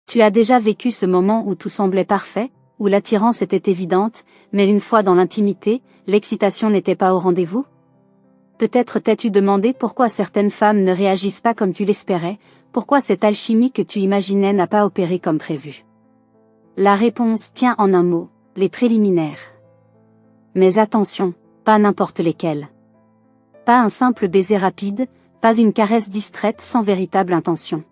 Tu as déjà vécu ce moment où tout semblait parfait, où l'attirance était évidente, mais une fois dans l'intimité, l'excitation n'était pas au rendez-vous? Peut-être t'es-tu demandé pourquoi certaines femmes ne réagissent pas comme tu l'espérais, pourquoi cette alchimie que tu imaginais n'a pas opéré comme prévu. La réponse tient en un mot, les préliminaires. Mais attention, pas n'importe lesquels. Pas un simple baiser rapide, pas une caresse distraite sans véritable intention.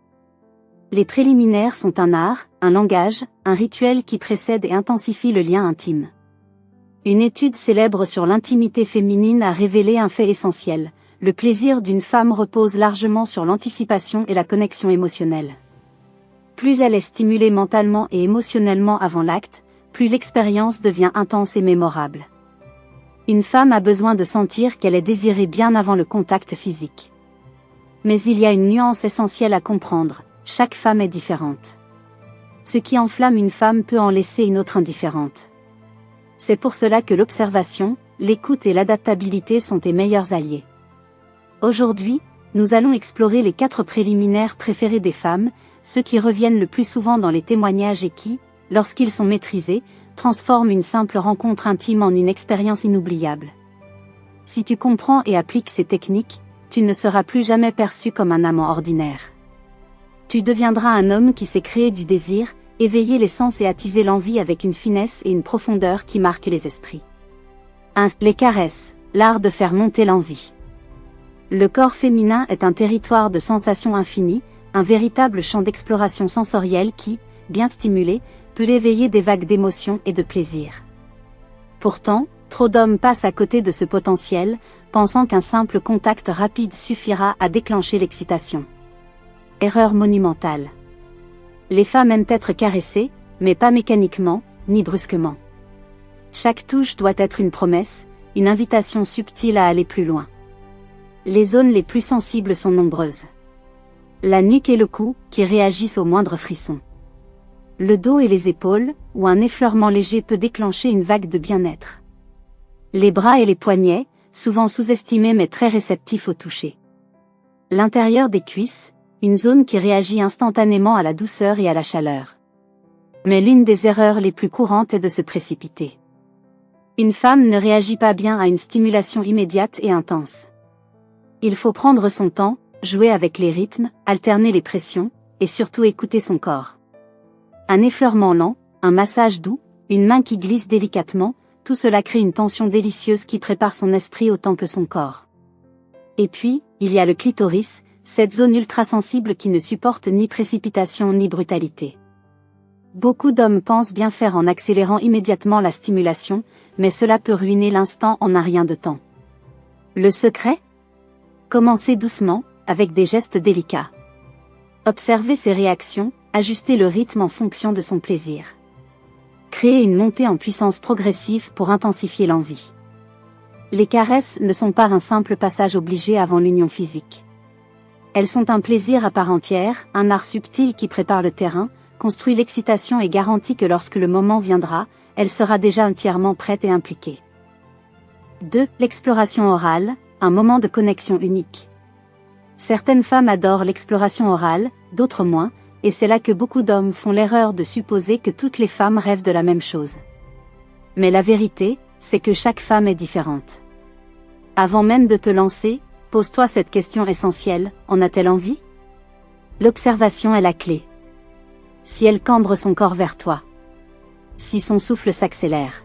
Les préliminaires sont un art, un langage, un rituel qui précède et intensifie le lien intime. Une étude célèbre sur l'intimité féminine a révélé un fait essentiel. Le plaisir d'une femme repose largement sur l'anticipation et la connexion émotionnelle. Plus elle est stimulée mentalement et émotionnellement avant l'acte, plus l'expérience devient intense et mémorable. Une femme a besoin de sentir qu'elle est désirée bien avant le contact physique. Mais il y a une nuance essentielle à comprendre, chaque femme est différente. Ce qui enflamme une femme peut en laisser une autre indifférente. C'est pour cela que l'observation, l'écoute et l'adaptabilité sont tes meilleurs alliés. Aujourd'hui, nous allons explorer les 4 préliminaires préférés des femmes, ceux qui reviennent le plus souvent dans les témoignages et qui, lorsqu'ils sont maîtrisés, transforment une simple rencontre intime en une expérience inoubliable. Si tu comprends et appliques ces techniques, tu ne seras plus jamais perçu comme un amant ordinaire. Tu deviendras un homme qui sait créer du désir, éveiller les sens et attiser l'envie avec une finesse et une profondeur qui marquent les esprits. 1. Les caresses, l'art de faire monter l'envie. Le corps féminin est un territoire de sensations infinies, un véritable champ d'exploration sensorielle qui, bien stimulé, peut éveiller des vagues d'émotions et de plaisir. Pourtant, trop d'hommes passent à côté de ce potentiel, pensant qu'un simple contact rapide suffira à déclencher l'excitation. Erreur monumentale. Les femmes aiment être caressées, mais pas mécaniquement, ni brusquement. Chaque touche doit être une promesse, une invitation subtile à aller plus loin. Les zones les plus sensibles sont nombreuses. La nuque et le cou, qui réagissent au moindre frisson. Le dos et les épaules, où un effleurement léger peut déclencher une vague de bien-être. Les bras et les poignets, souvent sous-estimés mais très réceptifs au toucher. L'intérieur des cuisses, une zone qui réagit instantanément à la douceur et à la chaleur. Mais l'une des erreurs les plus courantes est de se précipiter. Une femme ne réagit pas bien à une stimulation immédiate et intense. Il faut prendre son temps, jouer avec les rythmes, alterner les pressions, et surtout écouter son corps. Un effleurement lent, un massage doux, une main qui glisse délicatement, tout cela crée une tension délicieuse qui prépare son esprit autant que son corps. Et puis, il y a le clitoris, cette zone ultra-sensible qui ne supporte ni précipitation ni brutalité. Beaucoup d'hommes pensent bien faire en accélérant immédiatement la stimulation, mais cela peut ruiner l'instant en un rien de temps. Le secret ? Commencez doucement, avec des gestes délicats. Observez ses réactions, ajustez le rythme en fonction de son plaisir. Créez une montée en puissance progressive pour intensifier l'envie. Les caresses ne sont pas un simple passage obligé avant l'union physique. Elles sont un plaisir à part entière, un art subtil qui prépare le terrain, construit l'excitation et garantit que lorsque le moment viendra, elle sera déjà entièrement prête et impliquée. 2. L'exploration orale, un moment de connexion unique. Certaines femmes adorent l'exploration orale, d'autres moins, et c'est là que beaucoup d'hommes font l'erreur de supposer que toutes les femmes rêvent de la même chose. Mais la vérité, c'est que chaque femme est différente. Avant même de te lancer, pose-toi cette question essentielle, en a-t-elle envie ? L'observation est la clé. Si elle cambre son corps vers toi. Si son souffle s'accélère.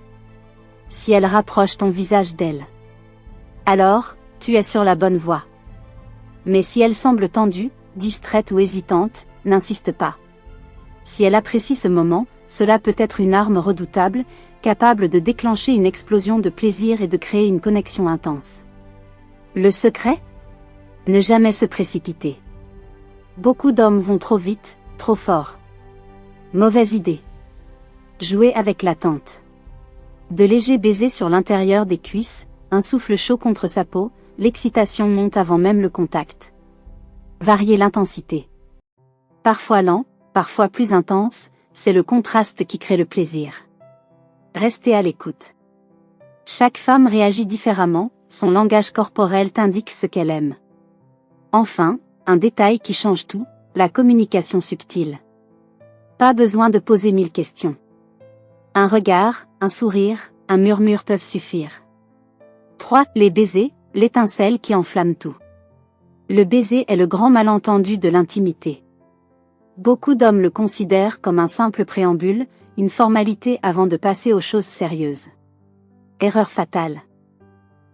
Si elle rapproche ton visage d'elle. Alors, tu es sur la bonne voie. Mais si elle semble tendue, distraite ou hésitante, n'insiste pas. Si elle apprécie ce moment, cela peut être une arme redoutable, capable de déclencher une explosion de plaisir et de créer une connexion intense. Le secret ? Ne jamais se précipiter. Beaucoup d'hommes vont trop vite, trop fort. Mauvaise idée. Jouer avec l'attente. De légers baisers sur l'intérieur des cuisses, un souffle chaud contre sa peau, l'excitation monte avant même le contact. Varier l'intensité. Parfois lent, parfois plus intense, c'est le contraste qui crée le plaisir. Restez à l'écoute. Chaque femme réagit différemment, son langage corporel t'indique ce qu'elle aime. Enfin, un détail qui change tout, la communication subtile. Pas besoin de poser 1000 questions. Un regard, un sourire, un murmure peuvent suffire. 3. Les baisers, l'étincelle qui enflamme tout. Le baiser est le grand malentendu de l'intimité. Beaucoup d'hommes le considèrent comme un simple préambule, une formalité avant de passer aux choses sérieuses. Erreur fatale.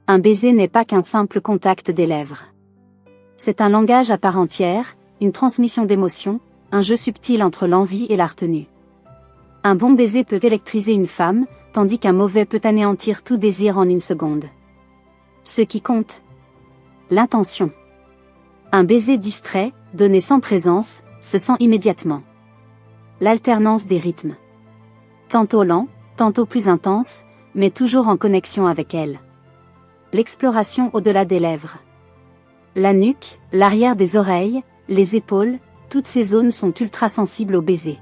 Un baiser n'est pas qu'un simple contact des lèvres. C'est un langage à part entière, une transmission d'émotions, un jeu subtil entre l'envie et la retenue. Un bon baiser peut électriser une femme, tandis qu'un mauvais peut anéantir tout désir en une seconde. Ce qui compte, l'intention. Un baiser distrait, donné sans présence, se sent immédiatement. L'alternance des rythmes. Tantôt lent, tantôt plus intense, mais toujours en connexion avec elle. L'exploration au-delà des lèvres. La nuque, l'arrière des oreilles, les épaules, toutes ces zones sont ultra sensibles au baiser.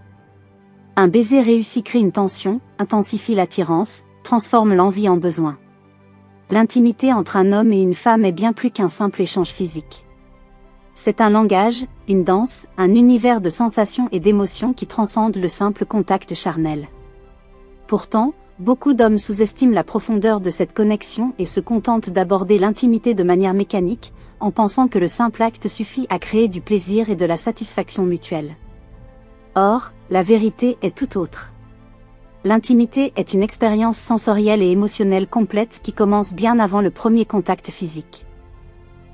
Un baiser réussi crée une tension, intensifie l'attirance, transforme l'envie en besoin. L'intimité entre un homme et une femme est bien plus qu'un simple échange physique. C'est un langage, une danse, un univers de sensations et d'émotions qui transcende le simple contact charnel. Pourtant, beaucoup d'hommes sous-estiment la profondeur de cette connexion et se contentent d'aborder l'intimité de manière mécanique, en pensant que le simple acte suffit à créer du plaisir et de la satisfaction mutuelle. Or, la vérité est tout autre. L'intimité est une expérience sensorielle et émotionnelle complète qui commence bien avant le premier contact physique.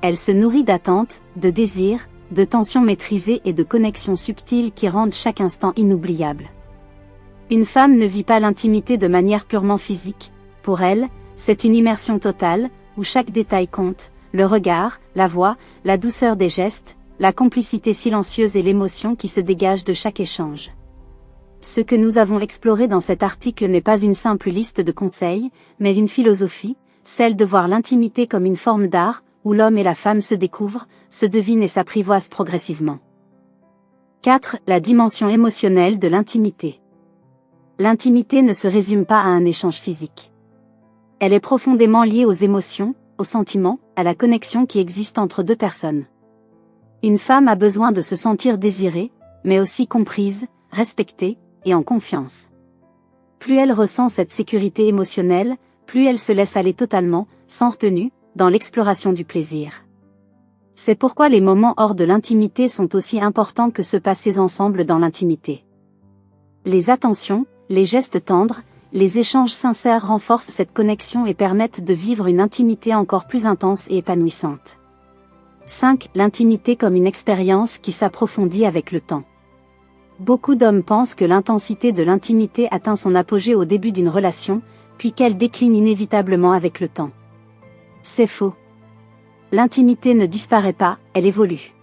Elle se nourrit d'attentes, de désirs, de tensions maîtrisées et de connexions subtiles qui rendent chaque instant inoubliable. Une femme ne vit pas l'intimité de manière purement physique. Pour elle, c'est une immersion totale, où chaque détail compte, le regard, la voix, la douceur des gestes, la complicité silencieuse et l'émotion qui se dégage de chaque échange. Ce que nous avons exploré dans cet article n'est pas une simple liste de conseils, mais une philosophie, celle de voir l'intimité comme une forme d'art, où l'homme et la femme se découvrent, se devinent et s'apprivoisent progressivement. 4. La dimension émotionnelle de l'intimité. L'intimité ne se résume pas à un échange physique. Elle est profondément liée aux émotions, aux sentiments, à la connexion qui existe entre deux personnes. Une femme a besoin de se sentir désirée, mais aussi comprise, respectée, et en confiance. Plus elle ressent cette sécurité émotionnelle, plus elle se laisse aller totalement, sans retenue, dans l'exploration du plaisir. C'est pourquoi les moments hors de l'intimité sont aussi importants que ceux passés ensemble dans l'intimité. Les attentions, les gestes tendres, les échanges sincères renforcent cette connexion et permettent de vivre une intimité encore plus intense et épanouissante. 5. L'intimité comme une expérience qui s'approfondit avec le temps. Beaucoup d'hommes pensent que l'intensité de l'intimité atteint son apogée au début d'une relation, puis qu'elle décline inévitablement avec le temps. C'est faux. L'intimité ne disparaît pas, elle évolue.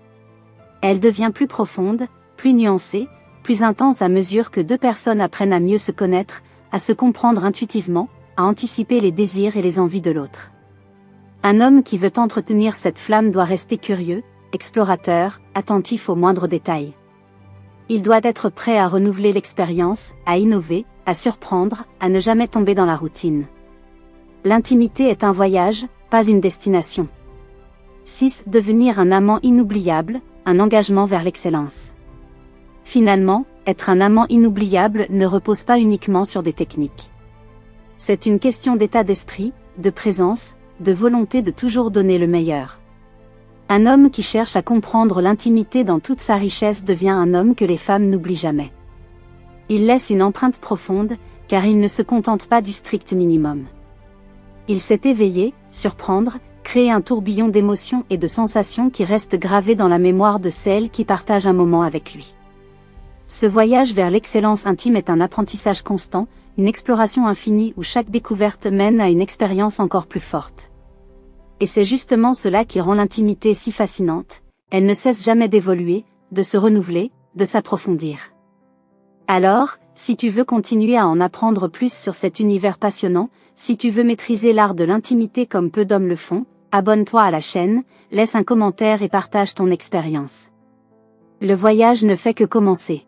Elle devient plus profonde, plus nuancée, plus intense à mesure que deux personnes apprennent à mieux se connaître, à se comprendre intuitivement, à anticiper les désirs et les envies de l'autre. Un homme qui veut entretenir cette flamme doit rester curieux, explorateur, attentif aux moindres détails. Il doit être prêt à renouveler l'expérience, à innover, à surprendre, à ne jamais tomber dans la routine. L'intimité est un voyage, pas une destination. 6. Devenir un amant inoubliable, un engagement vers l'excellence. Finalement, être un amant inoubliable ne repose pas uniquement sur des techniques. C'est une question d'état d'esprit, de présence, de volonté de toujours donner le meilleur. Un homme qui cherche à comprendre l'intimité dans toute sa richesse devient un homme que les femmes n'oublient jamais. Il laisse une empreinte profonde, car il ne se contente pas du strict minimum. Il sait éveiller, surprendre, créer un tourbillon d'émotions et de sensations qui restent gravées dans la mémoire de celles qui partagent un moment avec lui. Ce voyage vers l'excellence intime est un apprentissage constant, une exploration infinie où chaque découverte mène à une expérience encore plus forte. Et c'est justement cela qui rend l'intimité si fascinante, elle ne cesse jamais d'évoluer, de se renouveler, de s'approfondir. Alors, si tu veux continuer à en apprendre plus sur cet univers passionnant, si tu veux maîtriser l'art de l'intimité comme peu d'hommes le font, abonne-toi à la chaîne, laisse un commentaire et partage ton expérience. Le voyage ne fait que commencer.